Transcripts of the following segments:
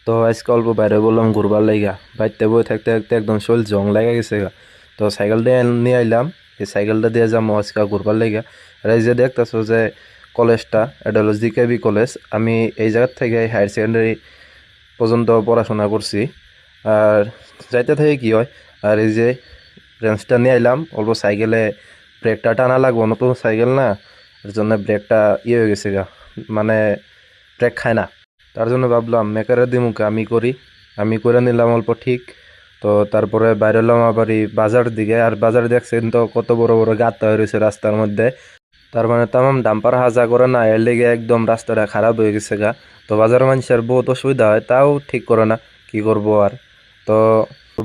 তো আজকে অল্প বাইরে বললাম ঘুরবার লাইগা, বাইরতে বই থাকতে থাকতে একদম শরীর জং লেগে গেছে গা। তো সাইকেলটা নিয়ে আইলাম, এই সাইকেলটা দিয়ে যাবো আজকে ঘুরবার লাইগা। আর এই যে দেখতেছো যে কলেজটা, এটা হলো জিকেবি কলেজ। আমি এই জায়গার থেকে হায়ার সেকেন্ডারি পর্যন্ত পড়াশোনা করছি। আর যাইতে থেকে কি হয়, আর এই যে রেঞ্জটা নিয়ে আইলাম, অল্প সাইকেলে ব্রেকটা টানা লাগবো, নতুন সাইকেল না, এর জন্য ব্রেকটা ইয়ে হয়ে গেছে গা, মানে ব্রেক খায় না। তার জন্য ভাবলাম মেকারের দিমুকে আমি করে নিলাম অল্প ঠিক। তো তারপরে বাইরে এলাম আবার এই বাজার দিকে, আর বাজার দেখছেন তো কত বড় বড় গাঁত হয়ে রয়েছে রাস্তার মধ্যে। তার মানে তামাম ডাম্পার হাজা করে না, এর লেগে একদম রাস্তাটা খারাপ হয়ে গেছে গা। তো বাজার মানুষের বহুত অসুবিধা হয়, তাও ঠিক করে না, কি করবো আর। তো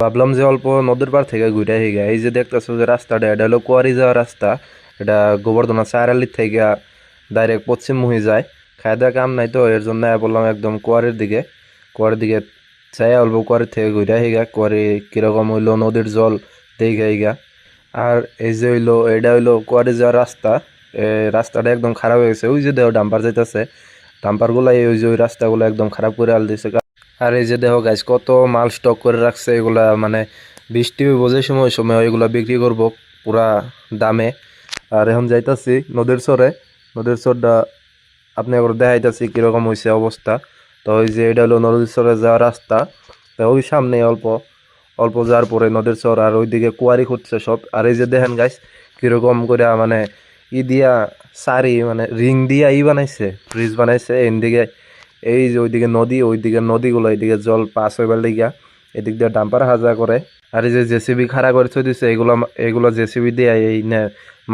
ভাবলাম যে অল্প নদীর পার থেকে ঘুরে গা। এই যে দেখতেছো যে রাস্তাটা, এটা হলো কুয়ারি যাওয়ার রাস্তা। এটা গোবর্ধনা চারালির থেকে ডাইরেক্ট পশ্চিমমুখী যায়। খায় দেওয়া কাম নাই, তো এর জন্য বললাম একদম কুয়ারির দিকে চাই অল্প কুয়ারির থেকে ঘুরে গা। কুয়ারি কিরকম হইলো, নদীর জল দেখে গা। আর এই যে হইলো, এটা হইলো কুয়ারি যাওয়ার রাস্তা। রাস্তাটা একদম খারাপ হয়ে গেছে, ওই যে দেহ ডাম্পার যাইতেছে, ডাম্পার গুলা ওই যে ওই রাস্তাগুলো একদম খারাপ করে আল দিছে। আর এই যে দেখো গাইস, কত মাল স্টক করে রাখছে এগুলা, মানে বৃষ্টি হইব যে সময় সময় এগুলা বিক্রি করব পুরা দামে। আর এখন যাইতাছি নদীর চরটা আপনি একবার দেখাইতাছি কিরকম হয়েছে অবস্থা। তো ওই যে এটা হলো নদীর চরে যাওয়ার রাস্তা। তো ওই সামনে অল্প অল্প যাওয়ার পরে নদীর চর, আর ওইদিকে কুয়ারি খুঁজছে সব। আর এই যে দেখেন গাইস, কিরকম করে মানে ই দিয়া সারি, মানে রিং দিয়া বানাইছে, ব্রিজ বানাইছে এদিকে। এই যে ওইদিকে নদীগুলো, এইদিকে জল পাস হইবার লিগা এদিক দিয়ে ডাম্পার হাজা করে। আর এই যে জেসিবি খাড়া করে থই দিছে, এগুলো জেসিবি দিয়ে এই নে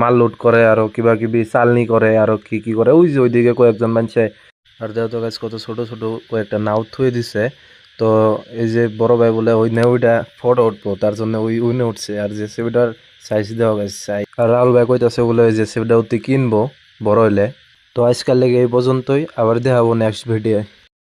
মাল লোড করে, আরো কিবা কিবি চালনি করে, আরো কি কি করে, ওই যে ওইদিকে কয়েকজন মানুষে। আর দেহতো গাছ কত ছোট ছোট কয়েকটা নাও থুয়ে দিছে। তো এই যে বড় ভাই বলে ওই নেউইটা ফটো উঠবো, তার জন্য ওই উইনে উঠছে। আর জেসিবিটার সাইজ দেওয়া গেছে সাইজ। আর রাহুল ভাই কইতাছে বলে ওই জেসিবিটা অতি কিনবো বড় হইলে। তো আজকাল লেগে এই পর্যন্তই, আবার দেখাবো নেক্সট ভিডিও।